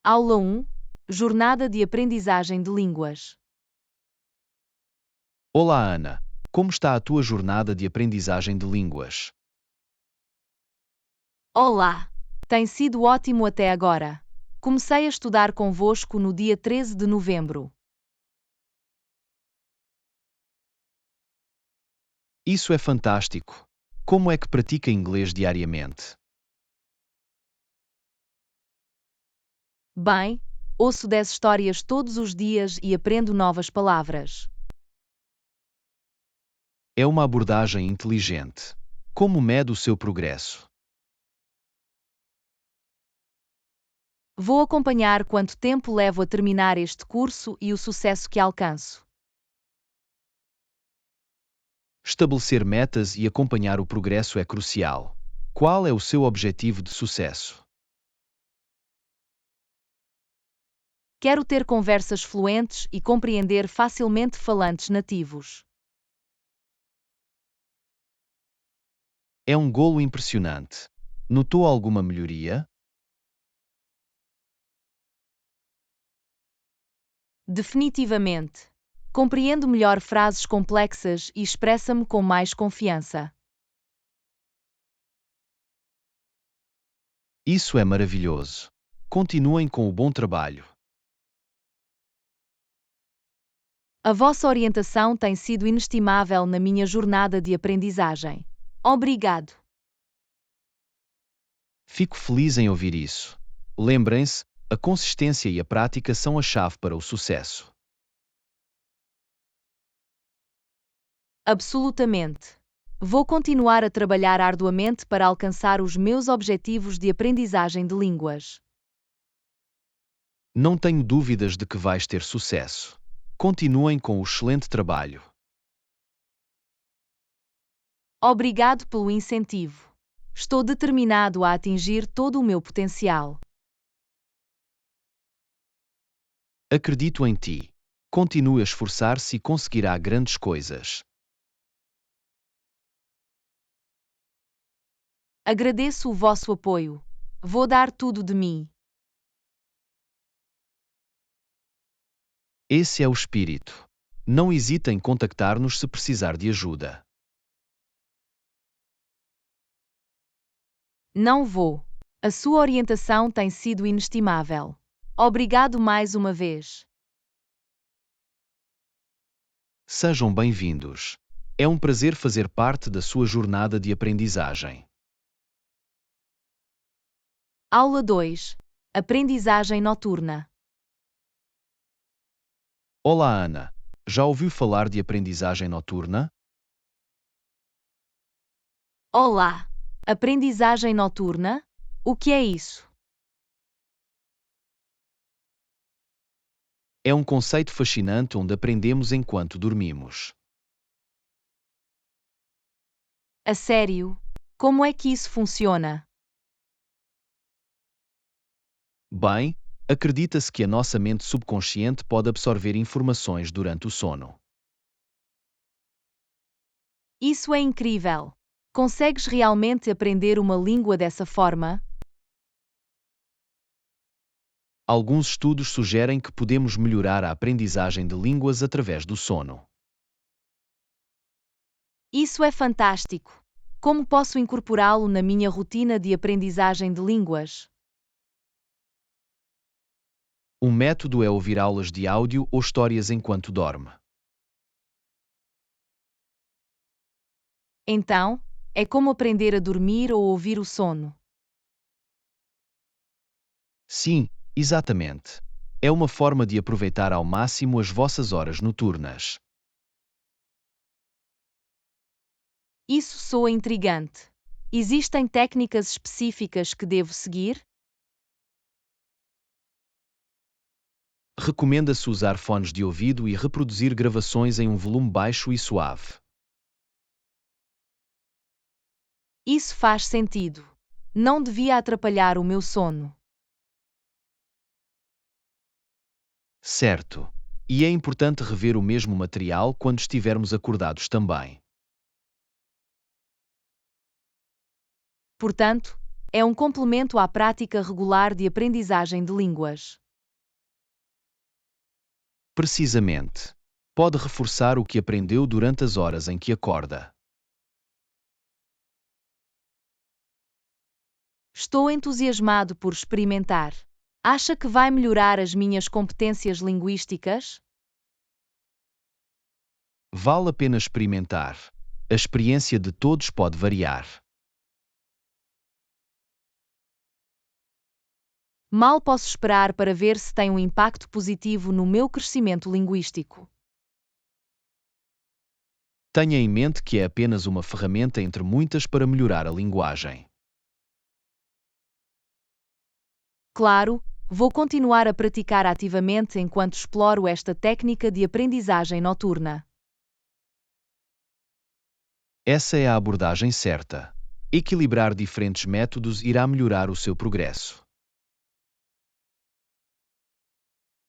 Aula 1. Jornada de aprendizagem de línguas. Olá, Ana. Como está a tua jornada de aprendizagem de línguas? Olá! Tem sido ótimo até agora. Comecei a estudar convosco no dia 13 de novembro. Isso é fantástico. Como é que pratica inglês diariamente? Bem, ouço 10 histórias todos os dias e aprendo novas palavras. É uma abordagem inteligente. Como mede o seu progresso? Vou acompanhar quanto tempo levo a terminar este curso e o sucesso que alcanço. Estabelecer metas e acompanhar o progresso é crucial. Qual é o seu objetivo de sucesso? Quero ter conversas fluentes e compreender facilmente falantes nativos. É um golo impressionante. Notou alguma melhoria? Definitivamente. Compreendo melhor frases complexas e expressa-me com mais confiança. Isso é maravilhoso. Continuem com o bom trabalho. A vossa orientação tem sido inestimável na minha jornada de aprendizagem. Obrigado. Fico feliz em ouvir isso. Lembrem-se, a consistência e a prática são a chave para o sucesso. Absolutamente. Vou continuar a trabalhar arduamente para alcançar os meus objetivos de aprendizagem de línguas. Não tenho dúvidas de que vais ter sucesso. Continuem com o excelente trabalho. Obrigado pelo incentivo. Estou determinado a atingir todo o meu potencial. Acredito em ti. Continue a esforçar-se e conseguirá grandes coisas. Agradeço o vosso apoio. Vou dar tudo de mim. Esse é o espírito. Não hesite em contactar-nos se precisar de ajuda. Não vou. A sua orientação tem sido inestimável. Obrigado mais uma vez. Sejam bem-vindos. É um prazer fazer parte da sua jornada de aprendizagem. Aula 2. Aprendizagem noturna. Olá, Ana. Já ouviu falar de aprendizagem noturna? Olá! Aprendizagem noturna? O que é isso? É um conceito fascinante onde aprendemos enquanto dormimos. A sério? Como é que isso funciona? Bem, acredita-se que a nossa mente subconsciente pode absorver informações durante o sono. Isso é incrível! Consegues realmente aprender uma língua dessa forma? Alguns estudos sugerem que podemos melhorar a aprendizagem de línguas através do sono. Isso é fantástico! Como posso incorporá-lo na minha rotina de aprendizagem de línguas? Um método é ouvir aulas de áudio ou histórias enquanto dorme. Então, é como aprender a dormir ou ouvir o sono. Sim, exatamente. É uma forma de aproveitar ao máximo as vossas horas noturnas. Isso soa intrigante. Existem técnicas específicas que devo seguir? Recomenda-se usar fones de ouvido e reproduzir gravações em um volume baixo e suave. Isso faz sentido. Não devia atrapalhar o meu sono. Certo. E é importante rever o mesmo material quando estivermos acordados também. Portanto, É um complemento à prática regular de aprendizagem de línguas. Precisamente. Pode reforçar o que aprendeu durante as horas em que acorda. Estou entusiasmado por experimentar. Acha que vai melhorar as minhas competências linguísticas? Vale a pena experimentar. A experiência de todos pode variar. Mal posso esperar para ver se tem um impacto positivo no meu crescimento linguístico. Tenha em mente que é apenas uma ferramenta entre muitas para melhorar a linguagem. Claro, vou continuar a praticar ativamente enquanto exploro esta técnica de aprendizagem noturna. Essa é a abordagem certa. Equilibrar diferentes métodos irá melhorar o seu progresso.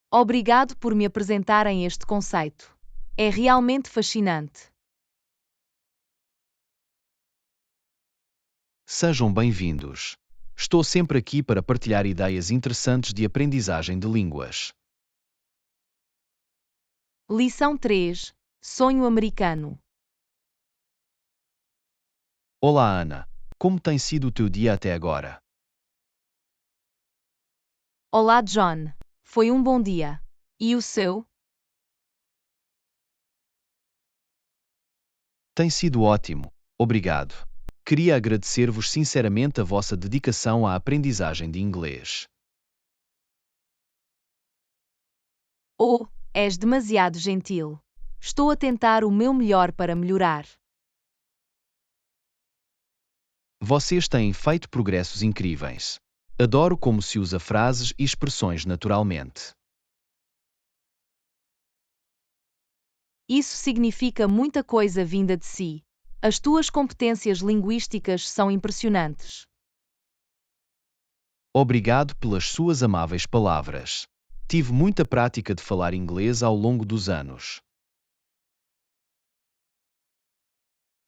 Obrigado por me apresentarem este conceito. É realmente fascinante. Sejam bem-vindos. Estou sempre aqui para partilhar ideias interessantes de aprendizagem de línguas. Lição 3. Sonho americano. Olá, Ana. Como tem sido o teu dia até agora? Olá, John. Foi um bom dia. E o seu? Tem sido ótimo. Obrigado. Queria agradecer-vos sinceramente a vossa dedicação à aprendizagem de inglês. Oh, és demasiado gentil. Estou a tentar o meu melhor para melhorar. Vocês têm feito progressos incríveis. Adoro como se usa frases e expressões naturalmente. Isso significa muita coisa vinda de si. As tuas competências linguísticas são impressionantes. Obrigado pelas suas amáveis palavras. Tive muita prática de falar inglês ao longo dos anos.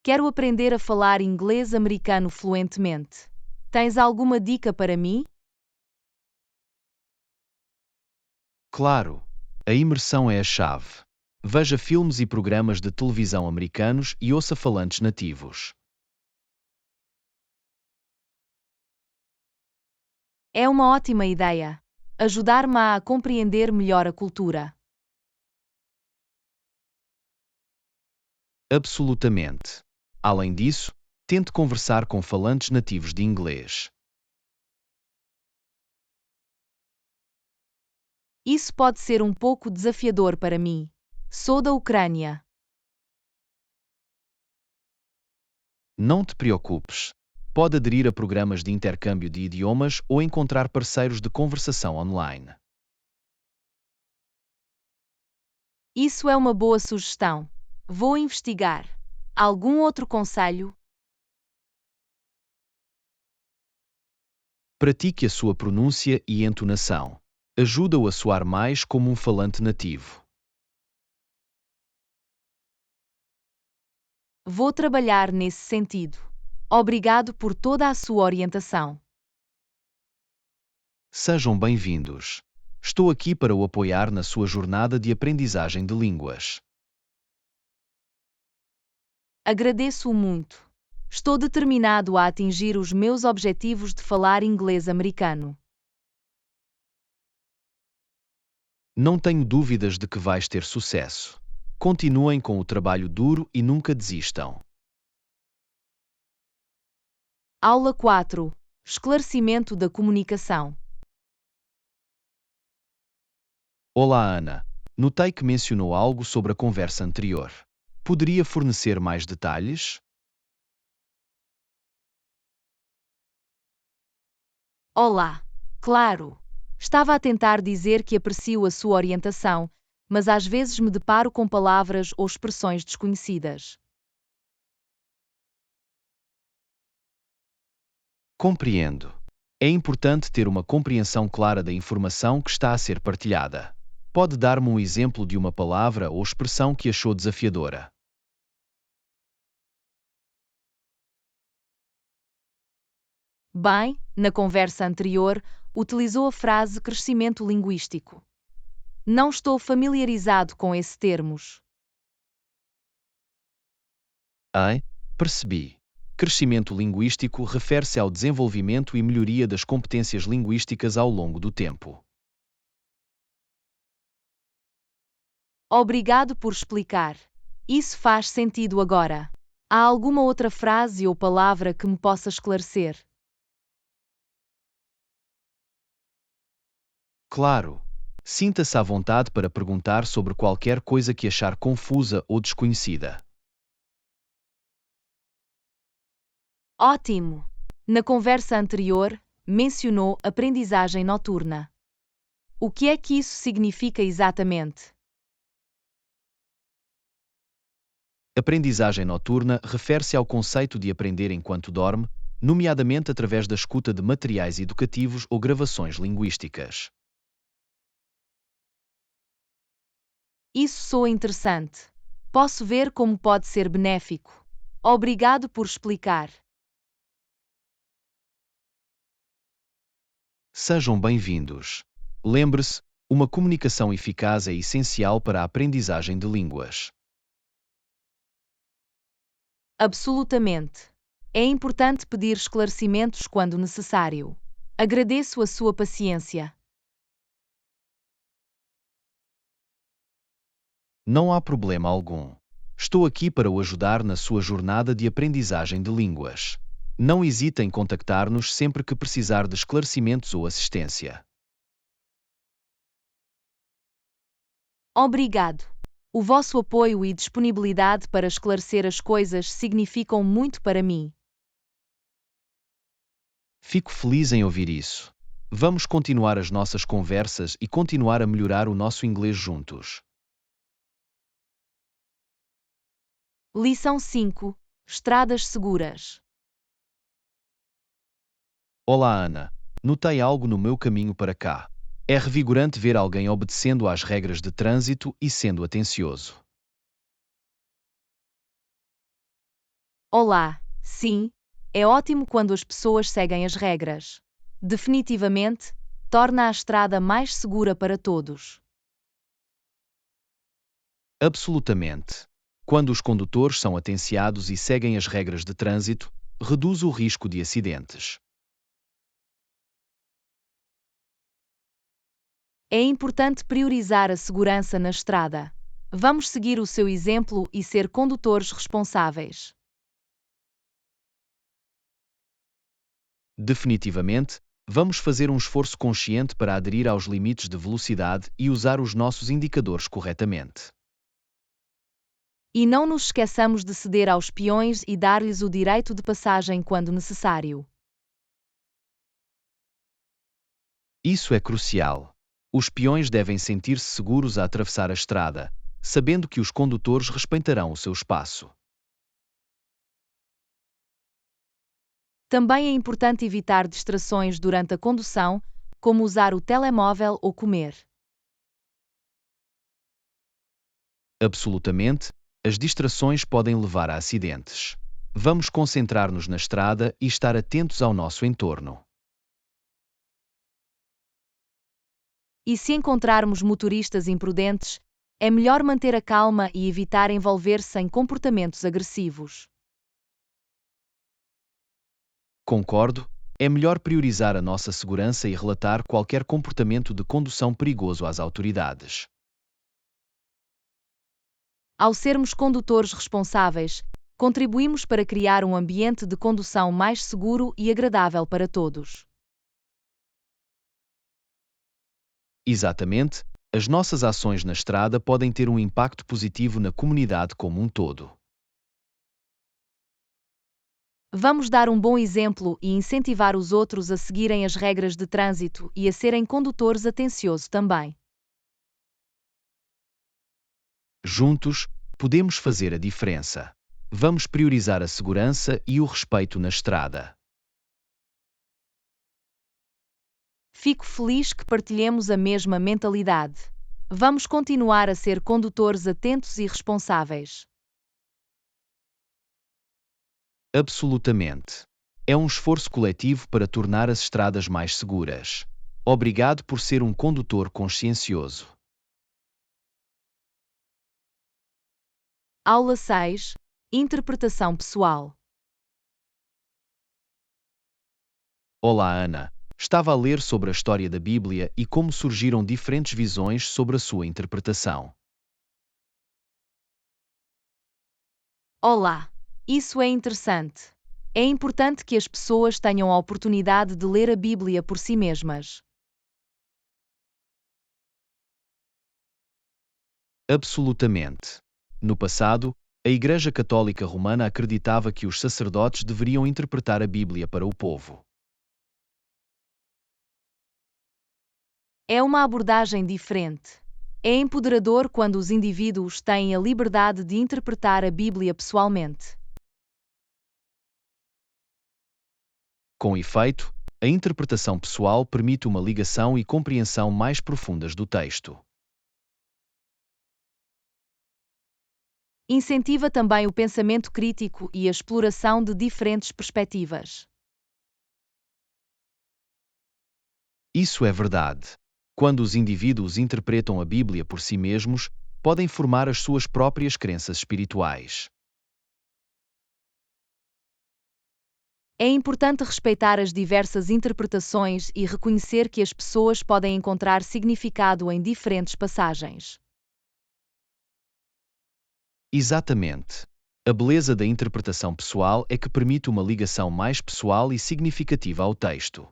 Quero aprender a falar inglês americano fluentemente. Tens alguma dica para mim? Claro, a imersão é a chave. Veja filmes e programas de televisão americanos e ouça falantes nativos. É uma ótima ideia. Ajudar-me a compreender melhor a cultura. Absolutamente. Além disso, tente conversar com falantes nativos de inglês. Isso pode ser um pouco desafiador para mim. Sou da Ucrânia. Não te preocupes. Pode aderir a programas de intercâmbio de idiomas ou encontrar parceiros de conversação online. Isso é uma boa sugestão. Vou investigar. Algum outro conselho? Pratique a sua pronúncia e entonação. Ajuda-o a soar mais como um falante nativo. Vou trabalhar nesse sentido. Obrigado por toda a sua orientação. Sejam bem-vindos. Estou aqui para o apoiar na sua jornada de aprendizagem de línguas. Agradeço-o muito. Estou determinado a atingir os meus objetivos de falar inglês americano. Não tenho dúvidas de que vais ter sucesso. Continuem com o trabalho duro e nunca desistam. Aula 4. Esclarecimento da comunicação. Olá, Ana. Notei que mencionou algo sobre a conversa anterior. Poderia fornecer mais detalhes? Olá. Claro. Estava a tentar dizer que aprecio a sua orientação, mas às vezes me deparo com palavras ou expressões desconhecidas. Compreendo. É importante ter uma compreensão clara da informação que está a ser partilhada. Pode dar-me um exemplo de uma palavra ou expressão que achou desafiadora? Bem, na conversa anterior, utilizou a frase crescimento linguístico. Não estou familiarizado com esses termos. Percebi. Crescimento linguístico refere-se ao desenvolvimento e melhoria das competências linguísticas ao longo do tempo. Obrigado por explicar. Isso faz sentido agora. Há alguma outra frase ou palavra que me possa esclarecer? Claro. Sinta-se à vontade para perguntar sobre qualquer coisa que achar confusa ou desconhecida. Ótimo! Na conversa anterior, mencionou aprendizagem noturna. O que é que isso significa exatamente? Aprendizagem noturna refere-se ao conceito de aprender enquanto dorme, nomeadamente através da escuta de materiais educativos ou gravações linguísticas. Isso soa interessante. Posso ver como pode ser benéfico. Obrigado por explicar. Sejam bem-vindos. Lembre-se, uma comunicação eficaz é essencial para a aprendizagem de línguas. Absolutamente. É importante pedir esclarecimentos quando necessário. Agradeço a sua paciência. Não há problema algum. Estou aqui para o ajudar na sua jornada de aprendizagem de línguas. Não hesite em contactar-nos sempre que precisar de esclarecimentos ou assistência. Obrigado. O vosso apoio e disponibilidade para esclarecer as coisas significam muito para mim. Fico feliz em ouvir isso. Vamos continuar as nossas conversas e continuar a melhorar o nosso inglês juntos. Lição 5. Estradas seguras. Olá, Ana. Notei algo no meu caminho para cá. É revigorante ver alguém obedecendo às regras de trânsito e sendo atencioso. Olá, sim, é ótimo quando as pessoas seguem as regras. Definitivamente, torna a estrada mais segura para todos. Absolutamente. Quando os condutores são atenciosos e seguem as regras de trânsito, reduz o risco de acidentes. É importante priorizar a segurança na estrada. Vamos seguir o seu exemplo e ser condutores responsáveis. Definitivamente, vamos fazer um esforço consciente para aderir aos limites de velocidade e usar os nossos indicadores corretamente. E não nos esqueçamos de ceder aos peões e dar-lhes o direito de passagem quando necessário. Isso é crucial. Os peões devem sentir-se seguros a atravessar a estrada, sabendo que os condutores respeitarão o seu espaço. Também é importante evitar distrações durante a condução, como usar o telemóvel ou comer. Absolutamente, as distrações podem levar a acidentes. Vamos concentrar-nos na estrada e estar atentos ao nosso entorno. E se encontrarmos motoristas imprudentes, é melhor manter a calma e evitar envolver-se em comportamentos agressivos. Concordo, é melhor priorizar a nossa segurança e relatar qualquer comportamento de condução perigoso às autoridades. Ao sermos condutores responsáveis, contribuímos para criar um ambiente de condução mais seguro e agradável para todos. Exatamente, as nossas ações na estrada podem ter um impacto positivo na comunidade como um todo. Vamos dar um bom exemplo e incentivar os outros a seguirem as regras de trânsito e a serem condutores atenciosos também. Juntos, podemos fazer a diferença. Vamos priorizar a segurança e o respeito na estrada. Fico feliz que partilhemos a mesma mentalidade. Vamos continuar a ser condutores atentos e responsáveis. Absolutamente. É um esforço coletivo para tornar as estradas mais seguras. Obrigado por ser um condutor consciencioso. Aula 6. Interpretação pessoal. Olá, Ana. Estava a ler sobre a história da Bíblia e como surgiram diferentes visões sobre a sua interpretação. Olá, isso é interessante. É importante que as pessoas tenham a oportunidade de ler a Bíblia por si mesmas. Absolutamente. No passado, a Igreja Católica Romana acreditava que os sacerdotes deveriam interpretar a Bíblia para o povo. É uma abordagem diferente. É empoderador quando os indivíduos têm a liberdade de interpretar a Bíblia pessoalmente. Com efeito, a interpretação pessoal permite uma ligação e compreensão mais profundas do texto. Incentiva também o pensamento crítico e a exploração de diferentes perspectivas. Isso é verdade. Quando os indivíduos interpretam a Bíblia por si mesmos, podem formar as suas próprias crenças espirituais. É importante respeitar as diversas interpretações e reconhecer que as pessoas podem encontrar significado em diferentes passagens. Exatamente. A beleza da interpretação pessoal é que permite uma ligação mais pessoal e significativa ao texto.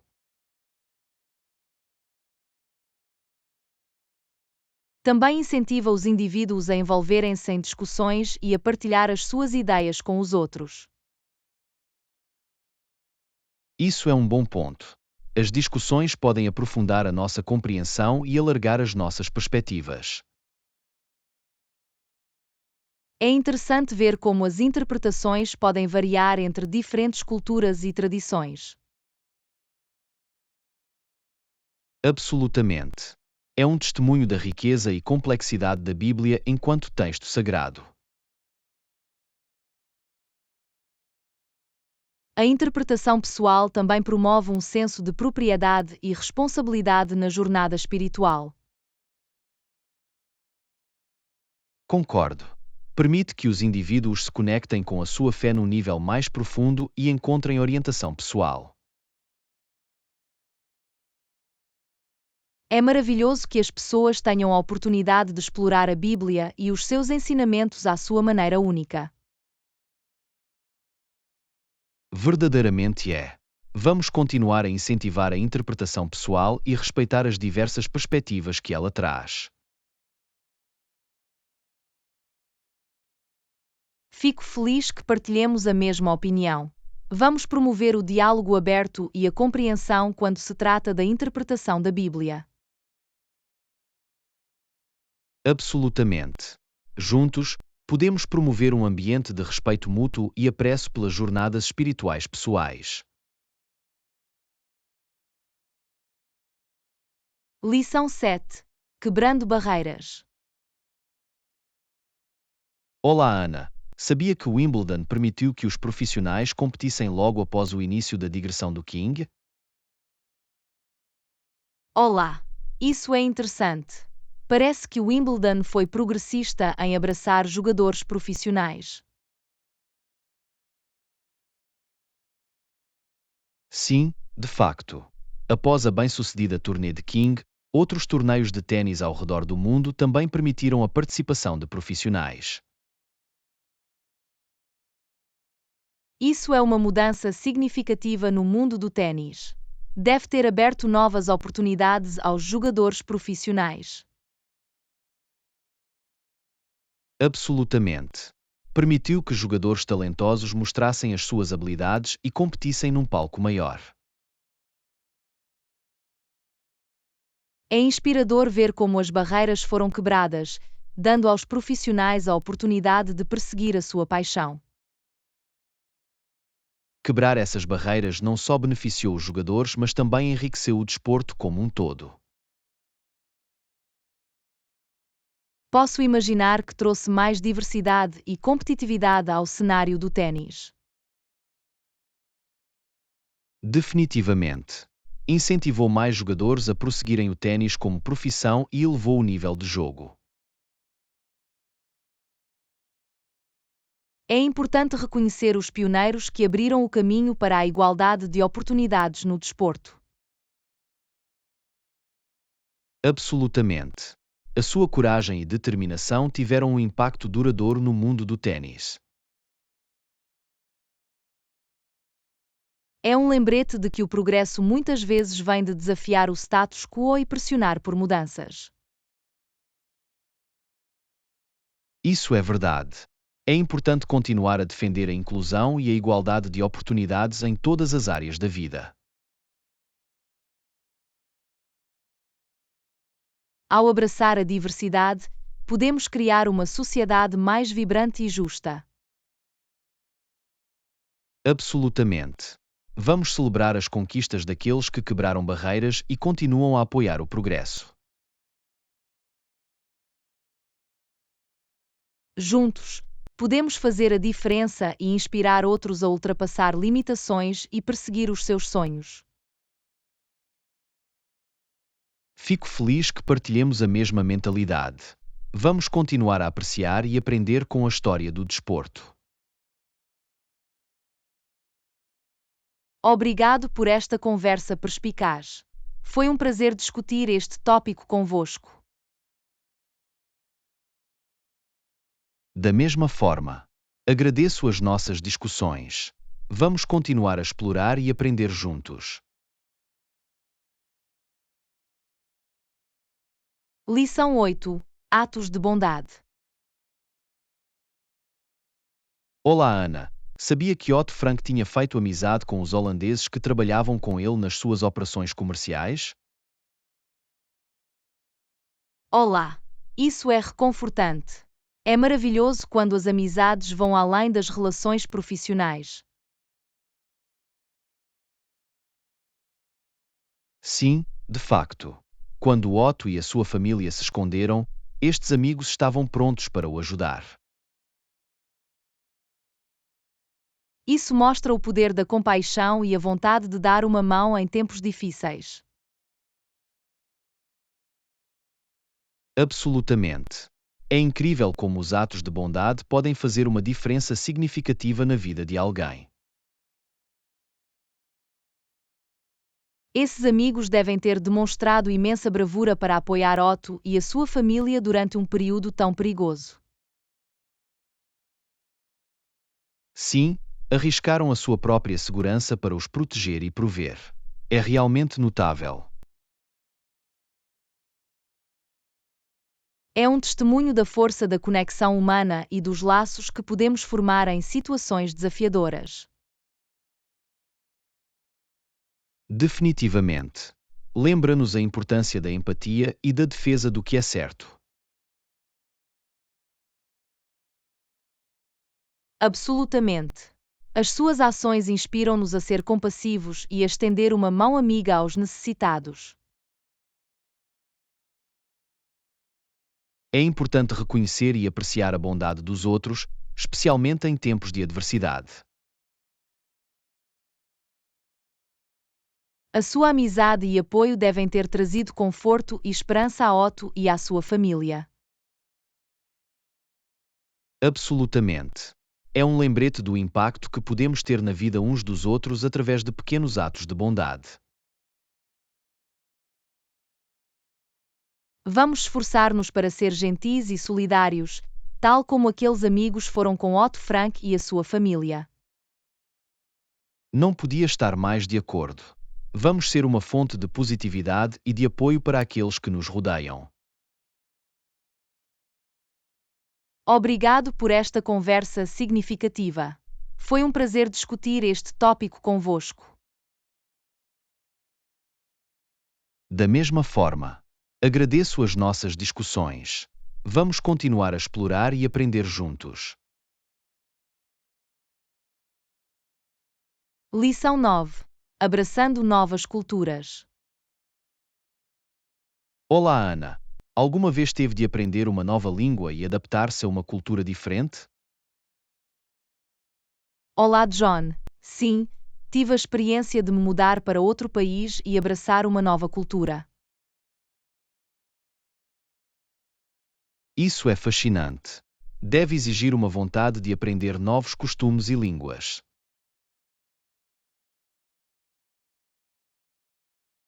Também incentiva os indivíduos a envolverem-se em discussões e a partilhar as suas ideias com os outros. Isso é um bom ponto. As discussões podem aprofundar a nossa compreensão e alargar as nossas perspectivas. É interessante ver como as interpretações podem variar entre diferentes culturas e tradições. Absolutamente. É um testemunho da riqueza e complexidade da Bíblia enquanto texto sagrado. A interpretação pessoal também promove um senso de propriedade e responsabilidade na jornada espiritual. Concordo. Permite que os indivíduos se conectem com a sua fé num nível mais profundo e encontrem orientação pessoal. É maravilhoso que as pessoas tenham a oportunidade de explorar a Bíblia e os seus ensinamentos à sua maneira única. Verdadeiramente é. Vamos continuar a incentivar a interpretação pessoal e respeitar as diversas perspectivas que ela traz. Fico feliz que partilhemos a mesma opinião. Vamos promover o diálogo aberto e a compreensão quando se trata da interpretação da Bíblia. Absolutamente. Juntos, podemos promover um ambiente de respeito mútuo e apreço pelas jornadas espirituais pessoais. Lição 7. Quebrando barreiras. Olá, Ana. Sabia que o Wimbledon permitiu que os profissionais competissem logo após o início da digressão do King? Olá, isso é interessante. Parece que o Wimbledon foi progressista em abraçar jogadores profissionais. Sim, de facto. Após a bem-sucedida turnê de King, outros torneios de ténis ao redor do mundo também permitiram a participação de profissionais. Isso é uma mudança significativa no mundo do ténis. Deve ter aberto novas oportunidades aos jogadores profissionais. Absolutamente. Permitiu que jogadores talentosos mostrassem as suas habilidades e competissem num palco maior. É inspirador ver como as barreiras foram quebradas, dando aos profissionais a oportunidade de perseguir a sua paixão. Quebrar essas barreiras não só beneficiou os jogadores, mas também enriqueceu o desporto como um todo. Posso imaginar que trouxe mais diversidade e competitividade ao cenário do ténis. Definitivamente. Incentivou mais jogadores a prosseguirem o ténis como profissão e elevou o nível de jogo. É importante reconhecer os pioneiros que abriram o caminho para a igualdade de oportunidades no desporto. Absolutamente. A sua coragem e determinação tiveram um impacto duradouro no mundo do ténis. É um lembrete de que o progresso muitas vezes vem de desafiar o status quo e pressionar por mudanças. Isso é verdade. É importante continuar a defender a inclusão e a igualdade de oportunidades em todas as áreas da vida. Ao abraçar a diversidade, podemos criar uma sociedade mais vibrante e justa. Absolutamente. Vamos celebrar as conquistas daqueles que quebraram barreiras e continuam a apoiar o progresso. Juntos, podemos fazer a diferença e inspirar outros a ultrapassar limitações e perseguir os seus sonhos. Fico feliz que partilhemos a mesma mentalidade. Vamos continuar a apreciar e aprender com a história do desporto. Obrigado por esta conversa perspicaz. Foi um prazer discutir este tópico convosco. Da mesma forma, agradeço as nossas discussões. Vamos continuar a explorar e aprender juntos. Lição 8. Atos de bondade. Olá, Ana. Sabia que Otto Frank tinha feito amizade com os holandeses que trabalhavam com ele nas suas operações comerciais? Olá, isso é reconfortante. É maravilhoso quando as amizades vão além das relações profissionais. Sim, de facto. Quando Otto e a sua família se esconderam, estes amigos estavam prontos para o ajudar. Isso mostra o poder da compaixão e a vontade de dar uma mão em tempos difíceis. Absolutamente. É incrível como os atos de bondade podem fazer uma diferença significativa na vida de alguém. Esses amigos devem ter demonstrado imensa bravura para apoiar Otto e a sua família durante um período tão perigoso. Sim, arriscaram a sua própria segurança para os proteger e prover. É realmente notável. É um testemunho da força da conexão humana e dos laços que podemos formar em situações desafiadoras. Definitivamente. Lembra-nos a importância da empatia e da defesa do que é certo. Absolutamente. As suas ações inspiram-nos a ser compassivos e a estender uma mão amiga aos necessitados. É importante reconhecer e apreciar a bondade dos outros, especialmente em tempos de adversidade. A sua amizade e apoio devem ter trazido conforto e esperança a Otto e à sua família. Absolutamente. É um lembrete do impacto que podemos ter na vida uns dos outros através de pequenos atos de bondade. Vamos esforçar-nos para ser gentis e solidários, tal como aqueles amigos foram com Otto Frank e a sua família. Não podia estar mais de acordo. Vamos ser uma fonte de positividade e de apoio para aqueles que nos rodeiam. Obrigado por esta conversa significativa. Foi um prazer discutir este tópico convosco. Da mesma forma, agradeço as nossas discussões. Vamos continuar a explorar e aprender juntos. Lição 9. Abraçando novas culturas. Olá, Ana. Alguma vez teve de aprender uma nova língua e adaptar-se a uma cultura diferente? Olá, John. Sim, tive a experiência de me mudar para outro país e abraçar uma nova cultura. Isso é fascinante. Deve exigir uma vontade de aprender novos costumes e línguas.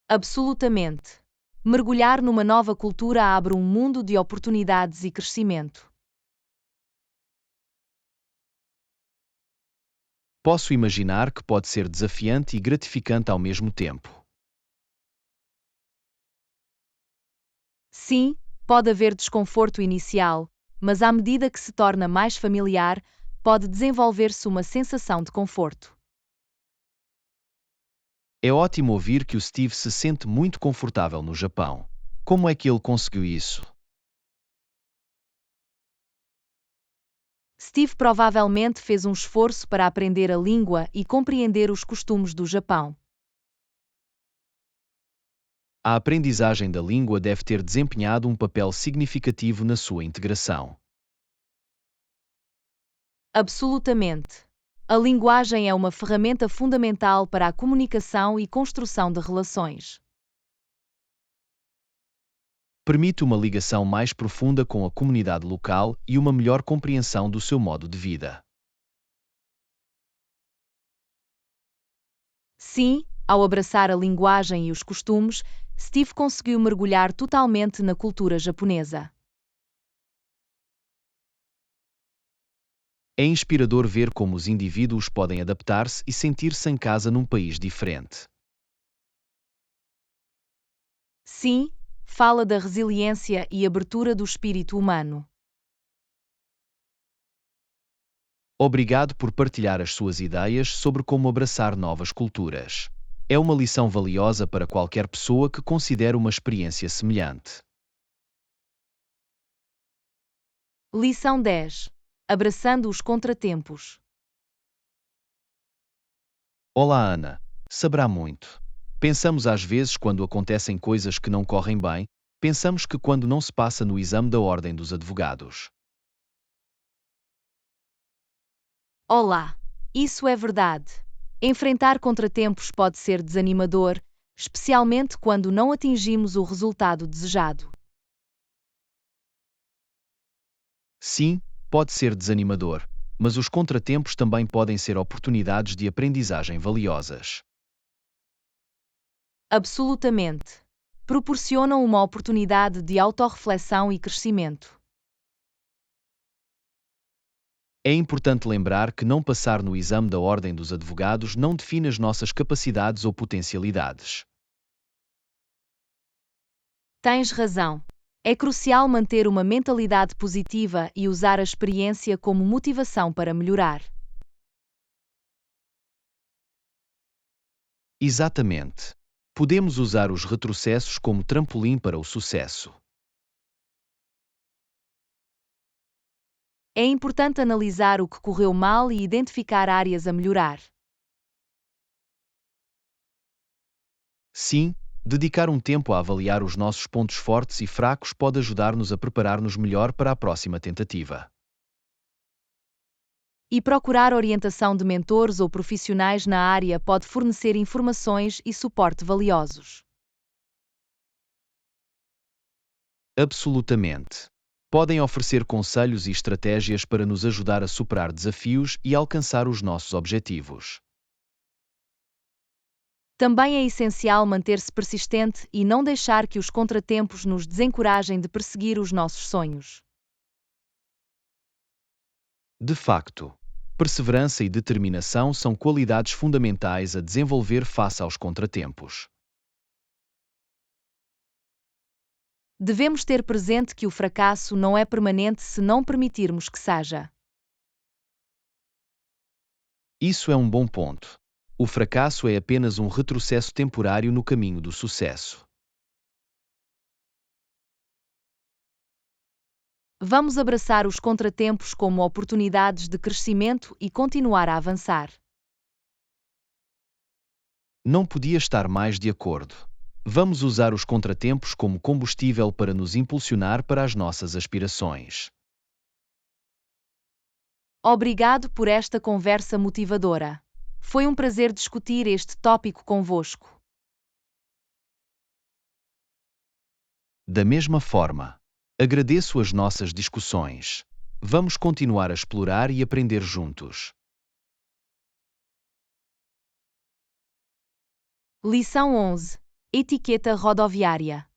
Absolutamente. Mergulhar numa nova cultura abre um mundo de oportunidades e crescimento. Posso imaginar que pode ser desafiante e gratificante ao mesmo tempo. Sim, pode haver desconforto inicial, mas à medida que se torna mais familiar, pode desenvolver-se uma sensação de conforto. É ótimo ouvir que o Steve se sente muito confortável no Japão. Como é que ele conseguiu isso? Steve provavelmente fez um esforço para aprender a língua e compreender os costumes do Japão. A aprendizagem da língua deve ter desempenhado um papel significativo na sua integração. Absolutamente. A linguagem é uma ferramenta fundamental para a comunicação e construção de relações. Permite uma ligação mais profunda com a comunidade local e uma melhor compreensão do seu modo de vida. Sim, ao abraçar a linguagem e os costumes, Steve conseguiu mergulhar totalmente na cultura japonesa. É inspirador ver como os indivíduos podem adaptar-se e sentir-se em casa num país diferente. Sim, fala da resiliência e abertura do espírito humano. Obrigado por partilhar as suas ideias sobre como abraçar novas culturas. É uma lição valiosa para qualquer pessoa que considere uma experiência semelhante. Lição 10. Abraçando os contratempos. Olá, Ana. Saberá muito. Pensamos às vezes quando acontecem coisas que não correm bem, pensamos que quando não se passa no exame da Ordem dos Advogados. Olá, isso é verdade. Enfrentar contratempos pode ser desanimador, especialmente quando não atingimos o resultado desejado. Sim, pode ser desanimador, mas os contratempos também podem ser oportunidades de aprendizagem valiosas. Absolutamente. Proporcionam uma oportunidade de autorreflexão e crescimento. É importante lembrar que não passar no exame da Ordem dos Advogados não define as nossas capacidades ou potencialidades. Tens razão. É crucial manter uma mentalidade positiva e usar a experiência como motivação para melhorar. Exatamente. Podemos usar os retrocessos como trampolim para o sucesso. É importante analisar o que correu mal e identificar áreas a melhorar. Sim, dedicar um tempo a avaliar os nossos pontos fortes e fracos pode ajudar-nos a preparar-nos melhor para a próxima tentativa. E procurar orientação de mentores ou profissionais na área pode fornecer informações e suporte valiosos. Absolutamente. Podem oferecer conselhos e estratégias para nos ajudar a superar desafios e alcançar os nossos objetivos. Também é essencial manter-se persistente e não deixar que os contratempos nos desencorajem de perseguir os nossos sonhos. De facto, perseverança e determinação são qualidades fundamentais a desenvolver face aos contratempos. Devemos ter presente que o fracasso não é permanente se não permitirmos que seja. Isso é um bom ponto. O fracasso é apenas um retrocesso temporário no caminho do sucesso. Vamos abraçar os contratempos como oportunidades de crescimento e continuar a avançar. Não podia estar mais de acordo. Vamos usar os contratempos como combustível para nos impulsionar para as nossas aspirações. Obrigado por esta conversa motivadora. Foi um prazer discutir este tópico convosco. Da mesma forma, agradeço as nossas discussões. Vamos continuar a explorar e aprender juntos. Lição 11. Etiqueta rodoviária.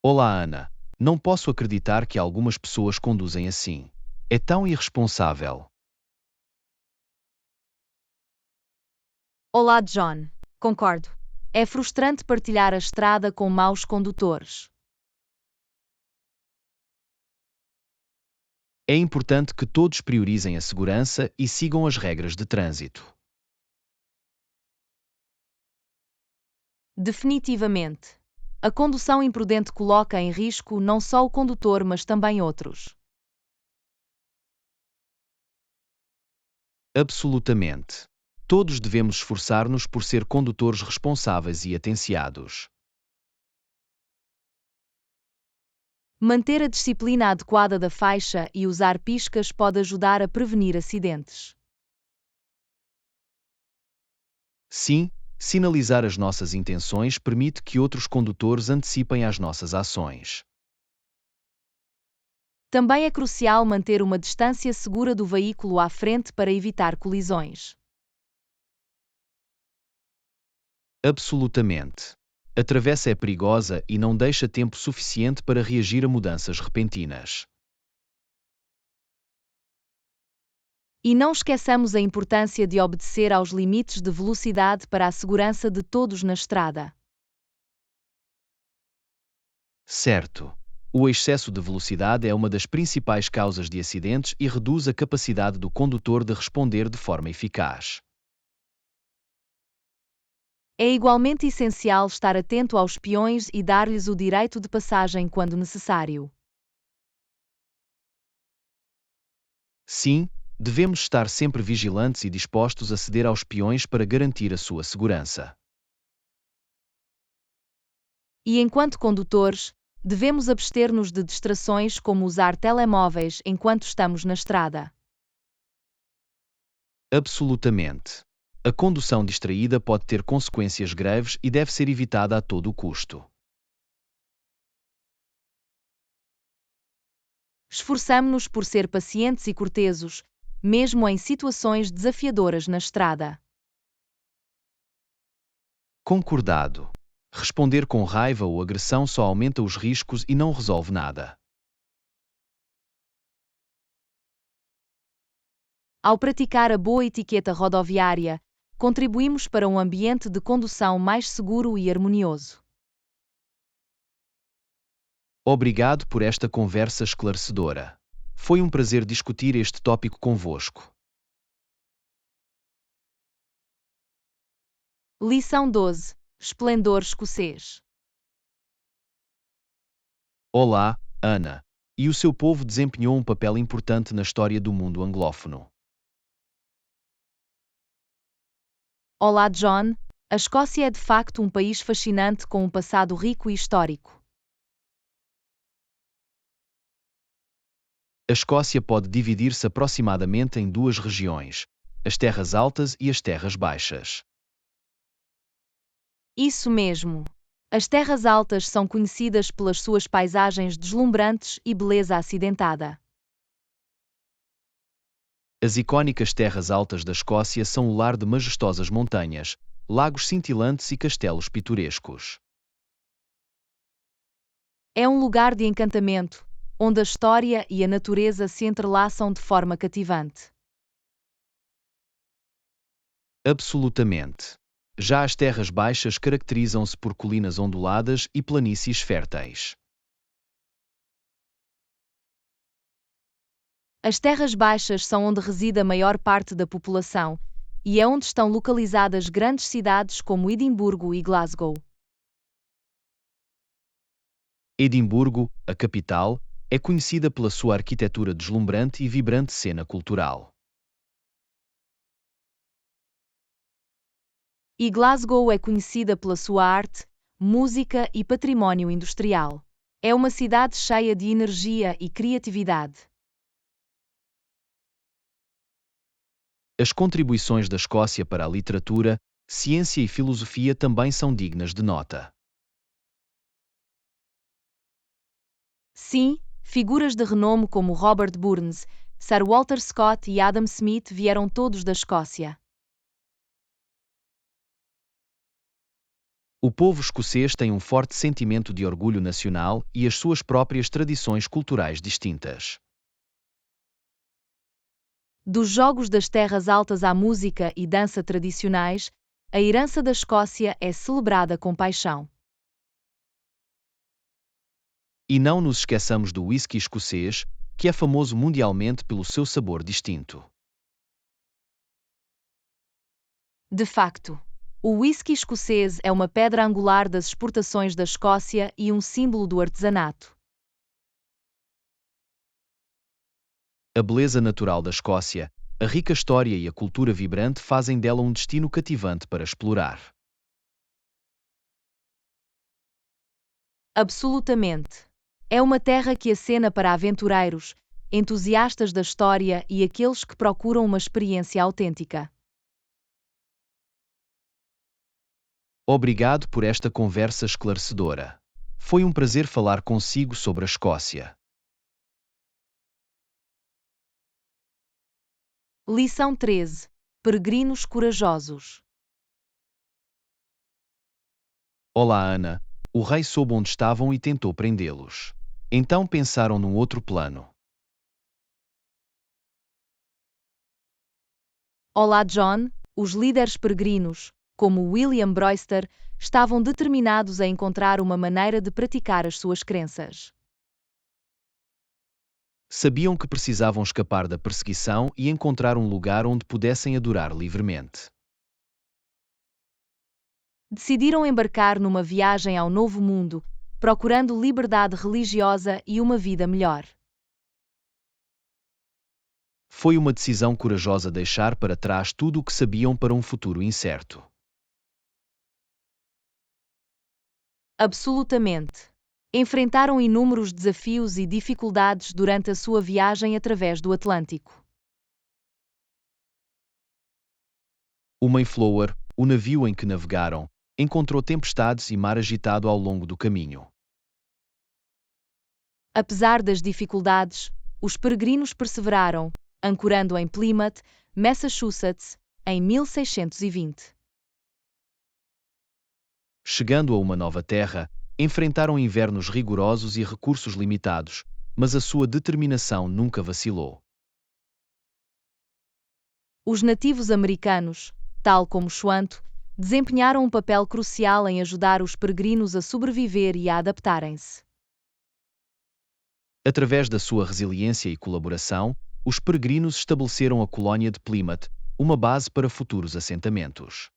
Olá, Ana. Não posso acreditar que algumas pessoas conduzem assim. É tão irresponsável. Olá, John. Concordo. É frustrante partilhar a estrada com maus condutores. É importante que todos priorizem a segurança e sigam as regras de trânsito. Definitivamente. A condução imprudente coloca em risco não só o condutor, mas também outros. Absolutamente. Todos devemos esforçar-nos por ser condutores responsáveis e atenciosos. Manter a disciplina adequada da faixa e usar piscas pode ajudar a prevenir acidentes. Sim, sinalizar as nossas intenções permite que outros condutores antecipem as nossas ações. Também é crucial manter uma distância segura do veículo à frente para evitar colisões. Absolutamente. A travessa é perigosa e não deixa tempo suficiente para reagir a mudanças repentinas. E não esqueçamos a importância de obedecer aos limites de velocidade para a segurança de todos na estrada. Certo. O excesso de velocidade é uma das principais causas de acidentes e reduz a capacidade do condutor de responder de forma eficaz. É igualmente essencial estar atento aos peões e dar-lhes o direito de passagem quando necessário. Sim, devemos estar sempre vigilantes e dispostos a ceder aos peões para garantir a sua segurança. E enquanto condutores, devemos abster-nos de distrações como usar telemóveis enquanto estamos na estrada. Absolutamente. A condução distraída pode ter consequências graves e deve ser evitada a todo o custo. Esforçamo-nos por ser pacientes e cortesos, mesmo em situações desafiadoras na estrada. Concordado. Responder com raiva ou agressão só aumenta os riscos e não resolve nada. Ao praticar a boa etiqueta rodoviária, contribuímos para um ambiente de condução mais seguro e harmonioso. Obrigado por esta conversa esclarecedora. Foi um prazer discutir este tópico convosco. Lição 12. Esplendor escocês. Olá, Ana. E o seu povo desempenhou um papel importante na história do mundo anglófono. Olá, John. A Escócia é de facto um país fascinante com um passado rico e histórico. A Escócia pode dividir-se aproximadamente em duas regiões, as Terras Altas e as Terras Baixas. Isso mesmo. As terras altas são conhecidas pelas suas paisagens deslumbrantes e beleza acidentada. As icônicas Terras Altas da Escócia são o lar de majestosas montanhas, lagos cintilantes e castelos pitorescos. É um lugar de encantamento, onde a história e a natureza se entrelaçam de forma cativante. Absolutamente. Já as Terras Baixas caracterizam-se por colinas onduladas e planícies férteis. As terras baixas são onde reside a maior parte da população, e é onde estão localizadas grandes cidades como Edimburgo e Glasgow. Edimburgo, a capital, é conhecida pela sua arquitetura deslumbrante e vibrante cena cultural. E Glasgow é conhecida pela sua arte, música e património industrial. É uma cidade cheia de energia e criatividade. As contribuições da Escócia para a literatura, ciência e filosofia também são dignas de nota. Sim, figuras de renome como Robert Burns, Sir Walter Scott e Adam Smith vieram todos da Escócia. O povo escocês tem um forte sentimento de orgulho nacional e as suas próprias tradições culturais distintas. Dos jogos das terras altas à música e dança tradicionais, a herança da Escócia é celebrada com paixão. E não nos esqueçamos do whisky escocês, que é famoso mundialmente pelo seu sabor distinto. De facto, o whisky escocês é uma pedra angular das exportações da Escócia e um símbolo do artesanato. A beleza natural da Escócia, a rica história e a cultura vibrante fazem dela um destino cativante para explorar. Absolutamente. É uma terra que acena para aventureiros, entusiastas da história e aqueles que procuram uma experiência autêntica. Obrigado por esta conversa esclarecedora. Foi um prazer falar consigo sobre a Escócia. Lição 13. Peregrinos corajosos. Olá, Ana. O rei soube onde estavam e tentou prendê-los. Então pensaram num outro plano. Olá, John. Os líderes peregrinos, como William Brewster, estavam determinados a encontrar uma maneira de praticar as suas crenças. Sabiam que precisavam escapar da perseguição e encontrar um lugar onde pudessem adorar livremente. Decidiram embarcar numa viagem ao Novo Mundo, procurando liberdade religiosa e uma vida melhor. Foi uma decisão corajosa deixar para trás tudo o que sabiam para um futuro incerto. Absolutamente. Enfrentaram inúmeros desafios e dificuldades durante a sua viagem através do Atlântico. O Mayflower, o navio em que navegaram, encontrou tempestades e mar agitado ao longo do caminho. Apesar das dificuldades, os peregrinos perseveraram, ancorando em Plymouth, Massachusetts, em 1620. Chegando a uma nova terra, enfrentaram invernos rigorosos e recursos limitados, mas a sua determinação nunca vacilou. Os nativos americanos, tal como Schwanto, desempenharam um papel crucial em ajudar os peregrinos a sobreviver e a adaptarem-se. Através da sua resiliência e colaboração, os peregrinos estabeleceram a colónia de Plymouth, uma base para futuros assentamentos.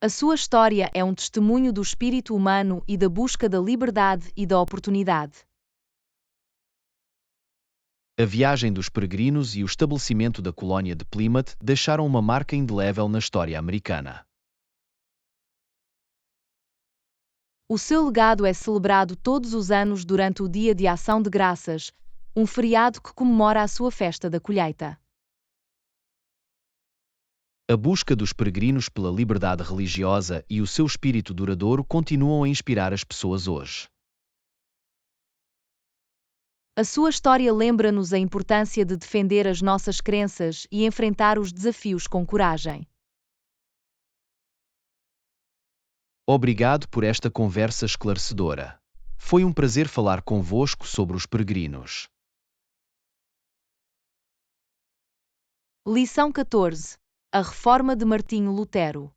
A sua história é um testemunho do espírito humano e da busca da liberdade e da oportunidade. A viagem dos peregrinos e o estabelecimento da colónia de Plymouth deixaram uma marca indelével na história americana. O seu legado é celebrado todos os anos durante o Dia de Ação de Graças, um feriado que comemora a sua festa da colheita. A busca dos peregrinos pela liberdade religiosa e o seu espírito duradouro continuam a inspirar as pessoas hoje. A sua história lembra-nos a importância de defender as nossas crenças e enfrentar os desafios com coragem. Obrigado por esta conversa esclarecedora. Foi um prazer falar convosco sobre os peregrinos. Lição 14. A Reforma de Martinho Lutero.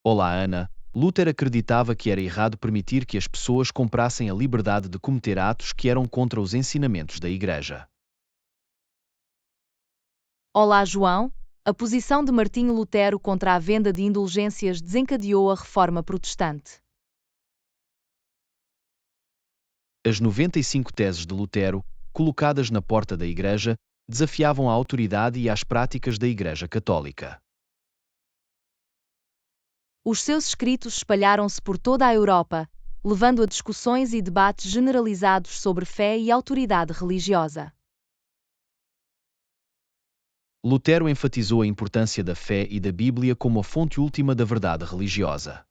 Olá, Ana. Lutero acreditava que era errado permitir que as pessoas comprassem a liberdade de cometer atos que eram contra os ensinamentos da Igreja. Olá, João. A posição de Martinho Lutero contra a venda de indulgências desencadeou a Reforma Protestante. As 95 teses de Lutero, colocadas na porta da Igreja, desafiavam a autoridade e as práticas da Igreja Católica. Os seus escritos espalharam-se por toda a Europa, levando a discussões e debates generalizados sobre fé e autoridade religiosa. Lutero enfatizou a importância da fé e da Bíblia como a fonte última da verdade religiosa.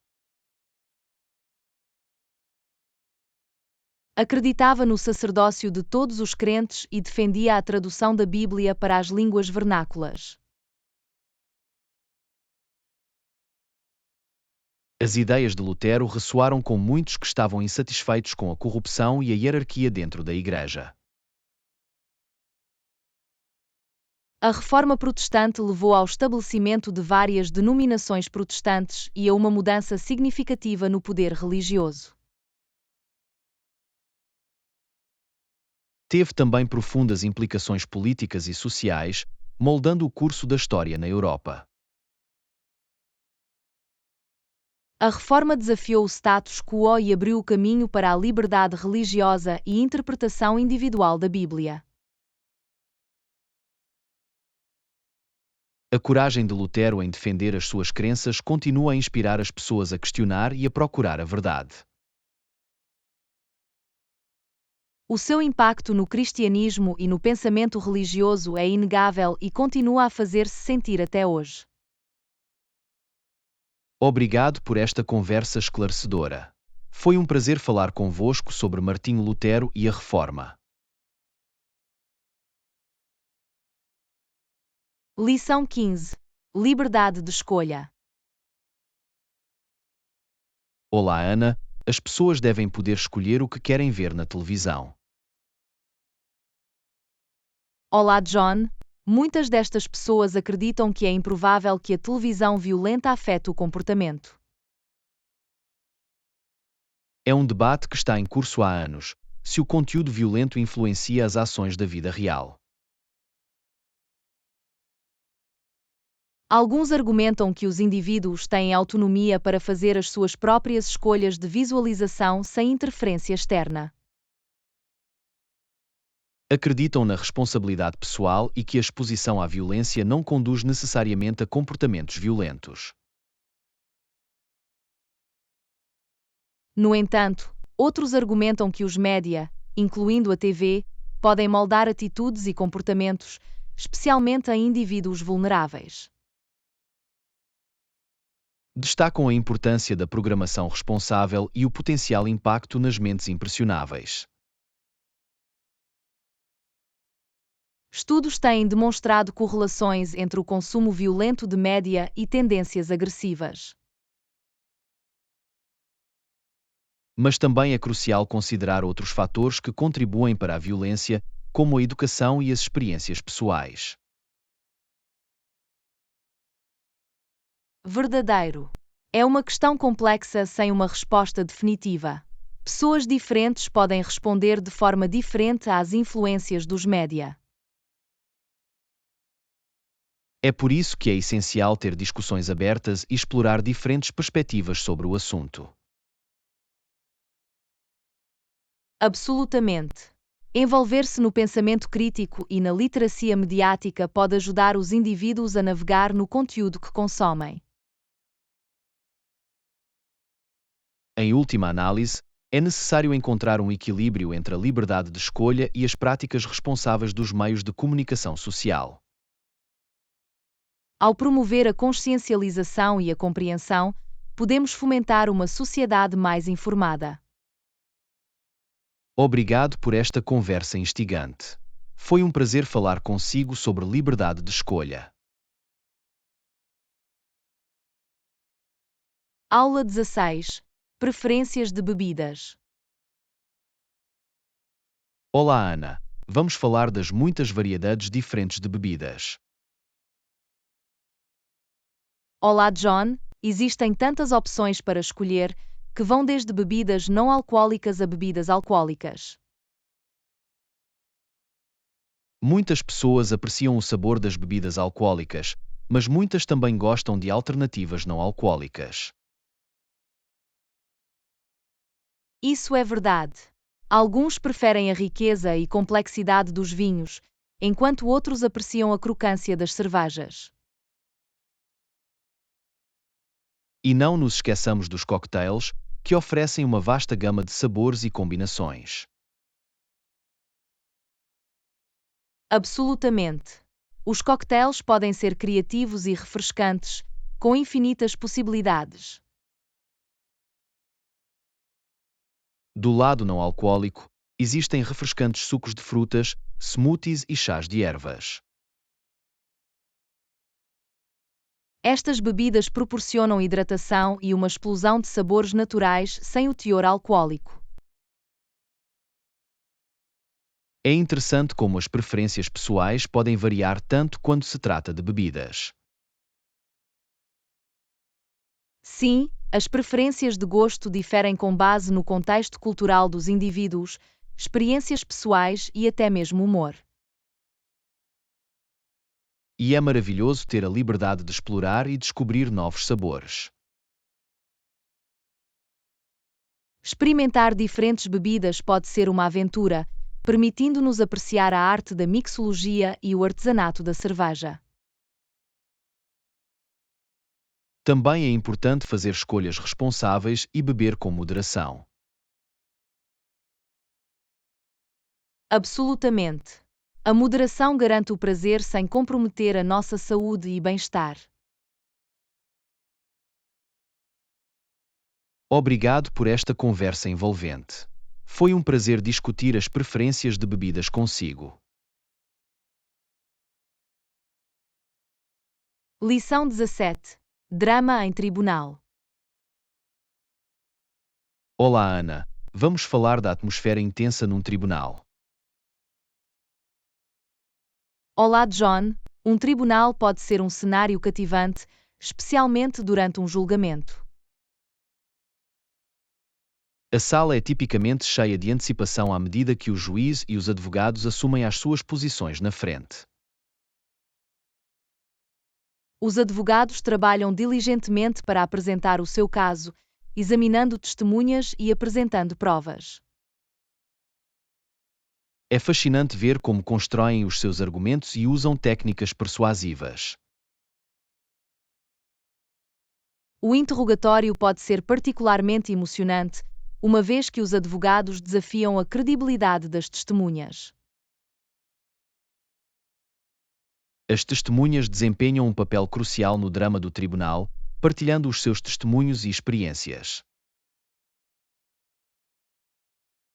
Acreditava no sacerdócio de todos os crentes e defendia a tradução da Bíblia para as línguas vernáculas. As ideias de Lutero ressoaram com muitos que estavam insatisfeitos com a corrupção e a hierarquia dentro da Igreja. A Reforma Protestante levou ao estabelecimento de várias denominações protestantes e a uma mudança significativa no poder religioso. Teve também profundas implicações políticas e sociais, moldando o curso da história na Europa. A Reforma desafiou o status quo e abriu o caminho para a liberdade religiosa e interpretação individual da Bíblia. A coragem de Lutero em defender as suas crenças continua a inspirar as pessoas a questionar e a procurar a verdade. O seu impacto no cristianismo e no pensamento religioso é inegável e continua a fazer-se sentir até hoje. Obrigado por esta conversa esclarecedora. Foi um prazer falar convosco sobre Martinho Lutero e a Reforma. Lição 15. Liberdade de escolha. Olá, Ana. As pessoas devem poder escolher o que querem ver na televisão. Olá, John. Muitas destas pessoas acreditam que é improvável que a televisão violenta afete o comportamento. É um debate que está em curso há anos, se o conteúdo violento influencia as ações da vida real. Alguns argumentam que os indivíduos têm autonomia para fazer as suas próprias escolhas de visualização sem interferência externa. Acreditam na responsabilidade pessoal e que a exposição à violência não conduz necessariamente a comportamentos violentos. No entanto, outros argumentam que os média, incluindo a TV, podem moldar atitudes e comportamentos, especialmente em indivíduos vulneráveis. Destacam a importância da programação responsável e o potencial impacto nas mentes impressionáveis. Estudos têm demonstrado correlações entre o consumo violento de média e tendências agressivas. Mas também é crucial considerar outros fatores que contribuem para a violência, como a educação e as experiências pessoais. Verdadeiro. É uma questão complexa sem uma resposta definitiva. Pessoas diferentes podem responder de forma diferente às influências dos média. É por isso que é essencial ter discussões abertas e explorar diferentes perspectivas sobre o assunto. Absolutamente. Envolver-se no pensamento crítico e na literacia mediática pode ajudar os indivíduos a navegar no conteúdo que consomem. Em última análise, é necessário encontrar um equilíbrio entre a liberdade de escolha e as práticas responsáveis dos meios de comunicação social. Ao promover a consciencialização e a compreensão, podemos fomentar uma sociedade mais informada. Obrigado por esta conversa instigante. Foi um prazer falar consigo sobre liberdade de escolha. Aula 16. Preferências de bebidas. Olá, Ana. Vamos falar das muitas variedades diferentes de bebidas. Olá, John. Existem tantas opções para escolher, que vão desde bebidas não alcoólicas a bebidas alcoólicas. Muitas pessoas apreciam o sabor das bebidas alcoólicas, mas muitas também gostam de alternativas não alcoólicas. Isso é verdade. Alguns preferem a riqueza e complexidade dos vinhos, enquanto outros apreciam a crocância das cervejas. E não nos esqueçamos dos cocktails, que oferecem uma vasta gama de sabores e combinações. Absolutamente. Os coquetéis podem ser criativos e refrescantes, com infinitas possibilidades. Do lado não alcoólico, existem refrescantes sucos de frutas, smoothies e chás de ervas. Estas bebidas proporcionam hidratação e uma explosão de sabores naturais sem o teor alcoólico. É interessante como as preferências pessoais podem variar tanto quando se trata de bebidas. Sim, as preferências de gosto diferem com base no contexto cultural dos indivíduos, experiências pessoais e até mesmo humor. E é maravilhoso ter a liberdade de explorar e descobrir novos sabores. Experimentar diferentes bebidas pode ser uma aventura, permitindo-nos apreciar a arte da mixologia e o artesanato da cerveja. Também é importante fazer escolhas responsáveis e beber com moderação. Absolutamente. A moderação garante o prazer sem comprometer a nossa saúde e bem-estar. Obrigado por esta conversa envolvente. Foi um prazer discutir as preferências de bebidas consigo. Lição 17. Drama em tribunal. Olá, Ana. Vamos falar da atmosfera intensa num tribunal. Olá, John. Um tribunal pode ser um cenário cativante, especialmente durante um julgamento. A sala é tipicamente cheia de antecipação à medida que o juiz e os advogados assumem as suas posições na frente. Os advogados trabalham diligentemente para apresentar o seu caso, examinando testemunhas e apresentando provas. É fascinante ver como constroem os seus argumentos e usam técnicas persuasivas. O interrogatório pode ser particularmente emocionante, uma vez que os advogados desafiam a credibilidade das testemunhas. As testemunhas desempenham um papel crucial no drama do tribunal, partilhando os seus testemunhos e experiências.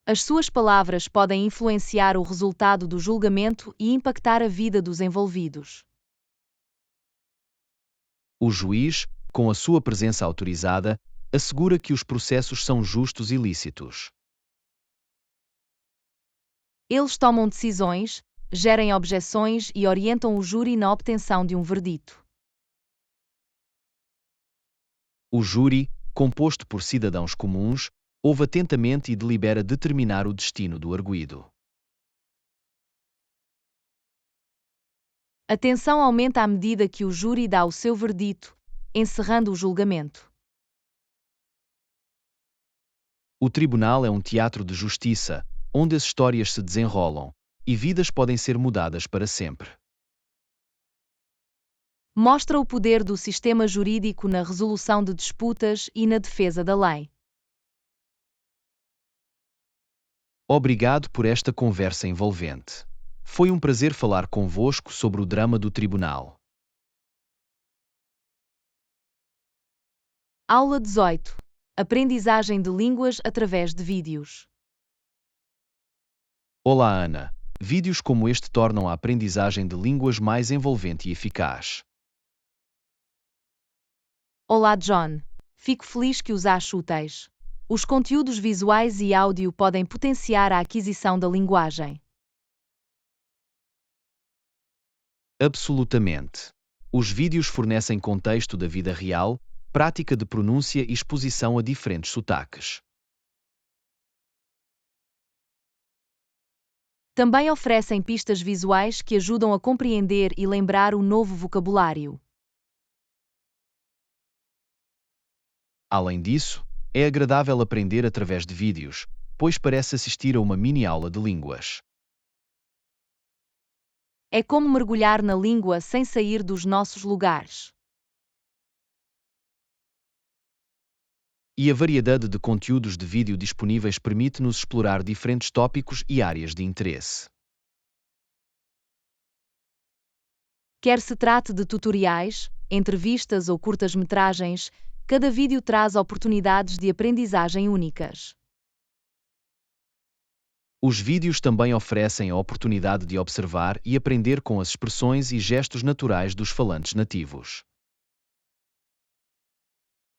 As suas palavras podem influenciar o resultado do julgamento e impactar a vida dos envolvidos. O juiz, com a sua presença autorizada, assegura que os processos são justos e lícitos. Eles tomam decisões, gerem objeções e orientam o júri na obtenção de um verdito. O júri, composto por cidadãos comuns, ouve atentamente e delibera determinar o destino do arguido. A tensão aumenta à medida que o júri dá o seu verdito, encerrando o julgamento. O tribunal é um teatro de justiça, onde as histórias se desenrolam, e vidas podem ser mudadas para sempre. Mostra o poder do sistema jurídico na resolução de disputas e na defesa da lei. Obrigado por esta conversa envolvente. Foi um prazer falar convosco sobre o drama do tribunal. Aula 18. Aprendizagem de línguas através de vídeos. Olá, Ana. Vídeos como este tornam a aprendizagem de línguas mais envolvente e eficaz. Olá, John. Fico feliz que os ache úteis. Os conteúdos visuais e áudio podem potenciar a aquisição da linguagem. Absolutamente. Os vídeos fornecem contexto da vida real, prática de pronúncia e exposição a diferentes sotaques. Também oferecem pistas visuais que ajudam a compreender e lembrar o novo vocabulário. Além disso, é agradável aprender através de vídeos, pois parece assistir a uma mini-aula de línguas. É como mergulhar na língua sem sair dos nossos lugares. E a variedade de conteúdos de vídeo disponíveis permite-nos explorar diferentes tópicos e áreas de interesse. Quer se trate de tutoriais, entrevistas ou curtas-metragens, cada vídeo traz oportunidades de aprendizagem únicas. Os vídeos também oferecem a oportunidade de observar e aprender com as expressões e gestos naturais dos falantes nativos.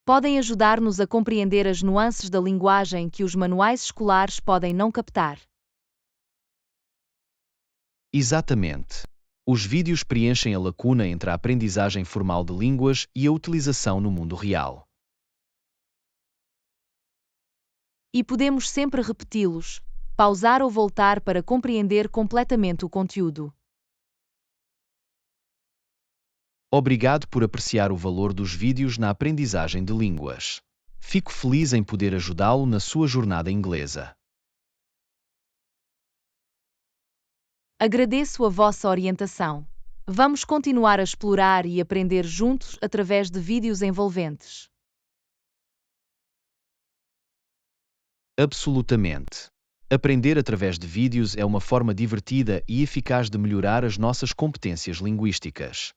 Podem ajudar-nos a compreender as nuances da linguagem que os manuais escolares podem não captar. Exatamente. Os vídeos preenchem a lacuna entre a aprendizagem formal de línguas e a utilização no mundo real. E podemos sempre repeti-los, pausar ou voltar para compreender completamente o conteúdo. Obrigado por apreciar o valor dos vídeos na aprendizagem de línguas. Fico feliz em poder ajudá-lo na sua jornada inglesa. Agradeço a vossa orientação. Vamos continuar a explorar e aprender juntos através de vídeos envolventes. Absolutamente. Aprender através de vídeos é uma forma divertida e eficaz de melhorar as nossas competências linguísticas.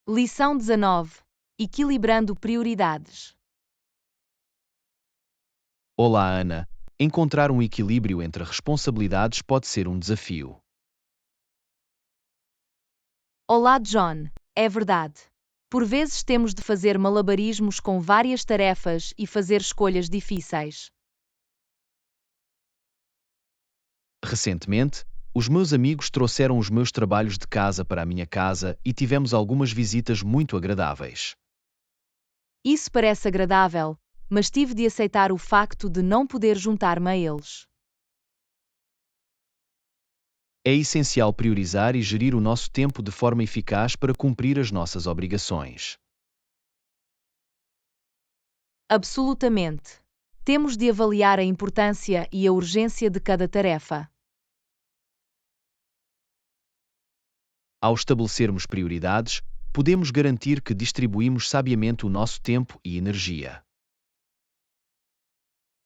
Lição 19. Equilibrando prioridades. Olá, Ana. Encontrar um equilíbrio entre responsabilidades pode ser um desafio. Olá, John. É verdade. Por vezes temos de fazer malabarismos com várias tarefas e fazer escolhas difíceis. Recentemente, os meus amigos trouxeram os meus trabalhos de casa para a minha casa e tivemos algumas visitas muito agradáveis. Isso parece agradável, mas tive de aceitar o facto de não poder juntar-me a eles. É essencial priorizar e gerir o nosso tempo de forma eficaz para cumprir as nossas obrigações. Absolutamente. Temos de avaliar a importância e a urgência de cada tarefa. Ao estabelecermos prioridades, podemos garantir que distribuímos sabiamente o nosso tempo e energia.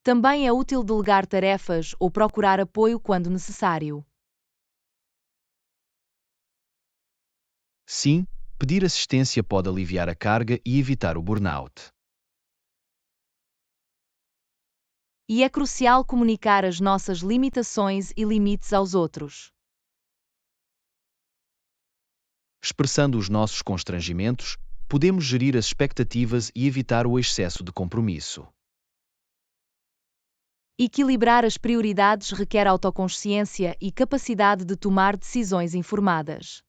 Também é útil delegar tarefas ou procurar apoio quando necessário. Sim, pedir assistência pode aliviar a carga e evitar o burnout. E é crucial comunicar as nossas limitações e limites aos outros. Expressando os nossos constrangimentos, podemos gerir as expectativas e evitar o excesso de compromisso. Equilibrar as prioridades requer autoconsciência e capacidade de tomar decisões informadas.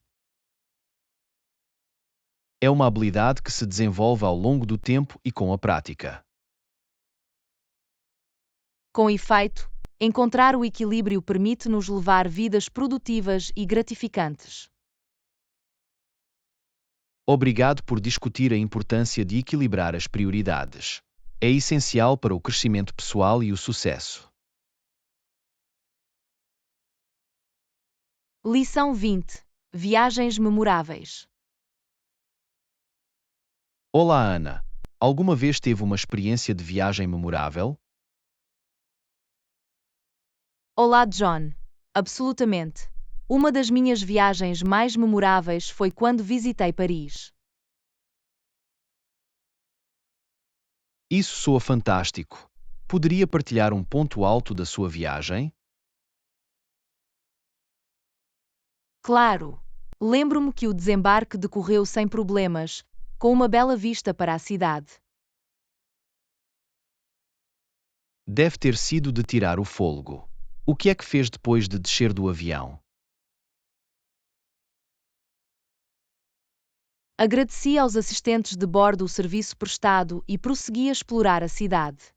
É uma habilidade que se desenvolve ao longo do tempo e com a prática. Com efeito, encontrar o equilíbrio permite-nos levar vidas produtivas e gratificantes. Obrigado por discutir a importância de equilibrar as prioridades. É essencial para o crescimento pessoal e o sucesso. Lição 20. Viagens memoráveis. Olá, Ana. Alguma vez teve uma experiência de viagem memorável? Olá, John. Absolutamente. Uma das minhas viagens mais memoráveis foi quando visitei Paris. Isso soa fantástico. Poderia partilhar um ponto alto da sua viagem? Claro. Lembro-me que o desembarque decorreu sem problemas, com uma bela vista para a cidade. Deve ter sido de tirar o fôlego. O que é que fez depois de descer do avião? Agradeci aos assistentes de bordo o serviço prestado e prossegui a explorar a cidade.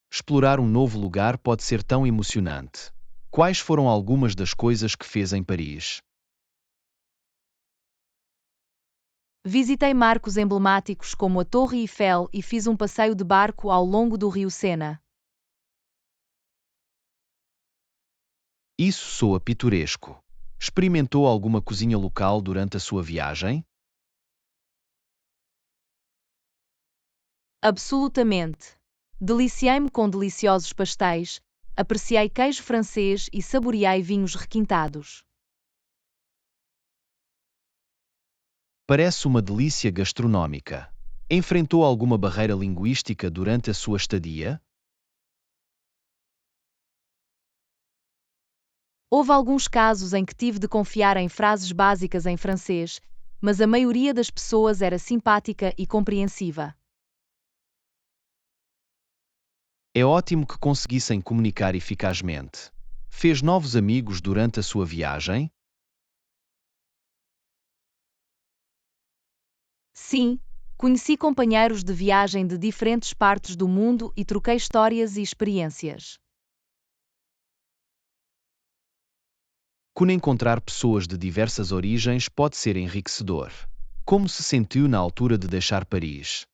Explorar um novo lugar pode ser tão emocionante. Quais foram algumas das coisas que fez em Paris? Visitei marcos emblemáticos como a Torre Eiffel e fiz um passeio de barco ao longo do rio Sena. Isso soa pitoresco. Experimentou alguma cozinha local durante a sua viagem? Absolutamente. Deliciei-me com deliciosos pastéis, apreciei queijo francês e saboreei vinhos requintados. Parece uma delícia gastronómica. Enfrentou alguma barreira linguística durante a sua estadia? Houve alguns casos em que tive de confiar em frases básicas em francês, mas a maioria das pessoas era simpática e compreensiva. É ótimo que conseguissem comunicar eficazmente. Fez novos amigos durante a sua viagem? Sim, conheci companheiros de viagem de diferentes partes do mundo e troquei histórias e experiências. Quando encontrar pessoas de diversas origens pode ser enriquecedor. Como se sentiu na altura de deixar Paris?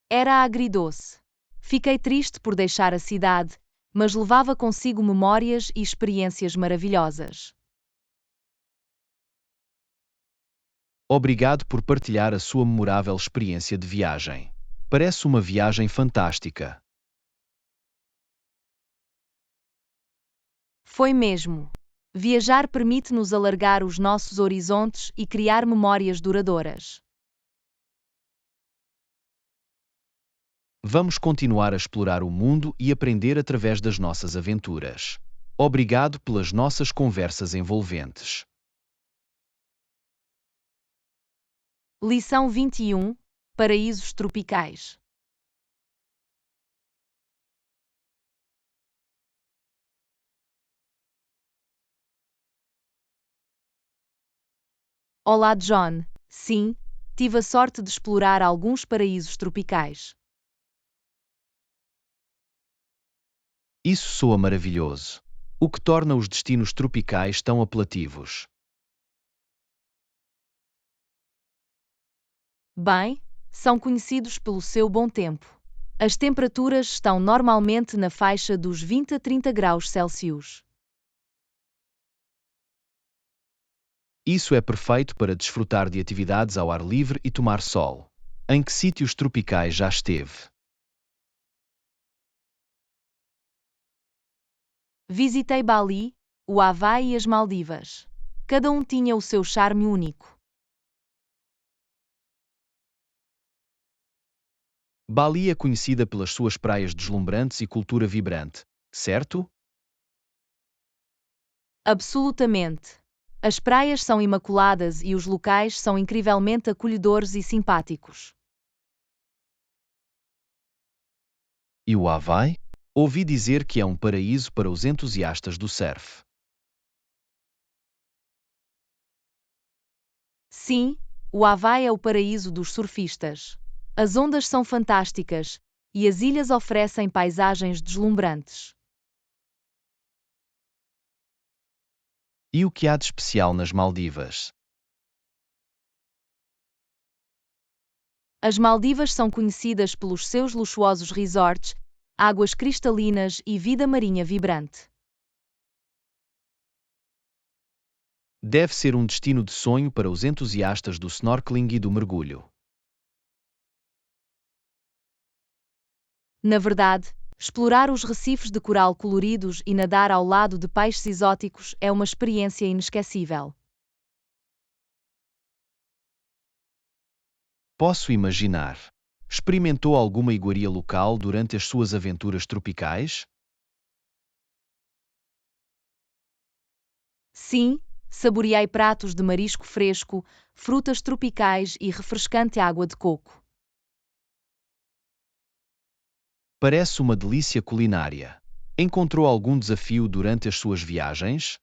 Era agridoce. Fiquei triste por deixar a cidade, mas levava consigo memórias e experiências maravilhosas. Obrigado por partilhar a sua memorável experiência de viagem. Parece uma viagem fantástica. Foi mesmo. Viajar permite-nos alargar os nossos horizontes e criar memórias duradouras. Vamos continuar a explorar o mundo e aprender através das nossas aventuras. Obrigado pelas nossas conversas envolventes. Lição 21: Paraísos tropicais. Olá, John. Sim, tive a sorte de explorar alguns paraísos tropicais. Isso soa maravilhoso. O que torna os destinos tropicais tão apelativos? Bem, são conhecidos pelo seu bom tempo. As temperaturas estão normalmente na faixa dos 20 a 30 graus Celsius. Isso é perfeito para desfrutar de atividades ao ar livre e tomar sol. Em que sítios tropicais já esteve? Visitei Bali, o Havaí e as Maldivas. Cada um tinha o seu charme único. Bali é conhecida pelas suas praias deslumbrantes e cultura vibrante, certo? Absolutamente. As praias são imaculadas e os locais são incrivelmente acolhedores e simpáticos. E o Havaí? Ouvi dizer que é um paraíso para os entusiastas do surf. Sim, o Havaí é o paraíso dos surfistas. As ondas são fantásticas e as ilhas oferecem paisagens deslumbrantes. E o que há de especial nas Maldivas? As Maldivas são conhecidas pelos seus luxuosos resorts, águas cristalinas e vida marinha vibrante. Deve ser um destino de sonho para os entusiastas do snorkeling e do mergulho. Na verdade, explorar os recifes de coral coloridos e nadar ao lado de peixes exóticos é uma experiência inesquecível. Posso imaginar. Experimentou alguma iguaria local durante as suas aventuras tropicais? Sim, saboreei pratos de marisco fresco, frutas tropicais e refrescante água de coco. Parece uma delícia culinária. Encontrou algum desafio durante as suas viagens?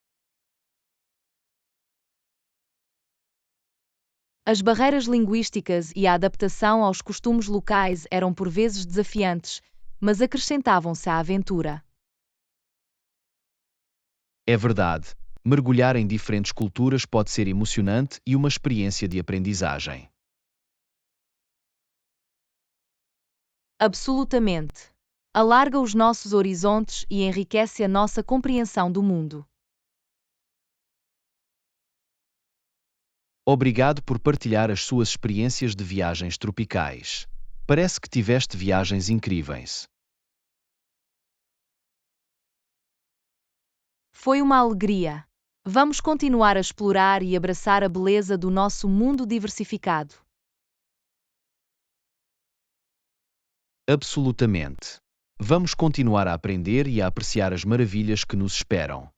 As barreiras linguísticas e a adaptação aos costumes locais eram por vezes desafiantes, mas acrescentavam-se à aventura. É verdade. Mergulhar em diferentes culturas pode ser emocionante e uma experiência de aprendizagem. Absolutamente. Alarga os nossos horizontes e enriquece a nossa compreensão do mundo. Obrigado por partilhar as suas experiências de viagens tropicais. Parece que tiveste viagens incríveis. Foi uma alegria. Vamos continuar a explorar e abraçar a beleza do nosso mundo diversificado. Absolutamente. Vamos continuar a aprender e a apreciar as maravilhas que nos esperam.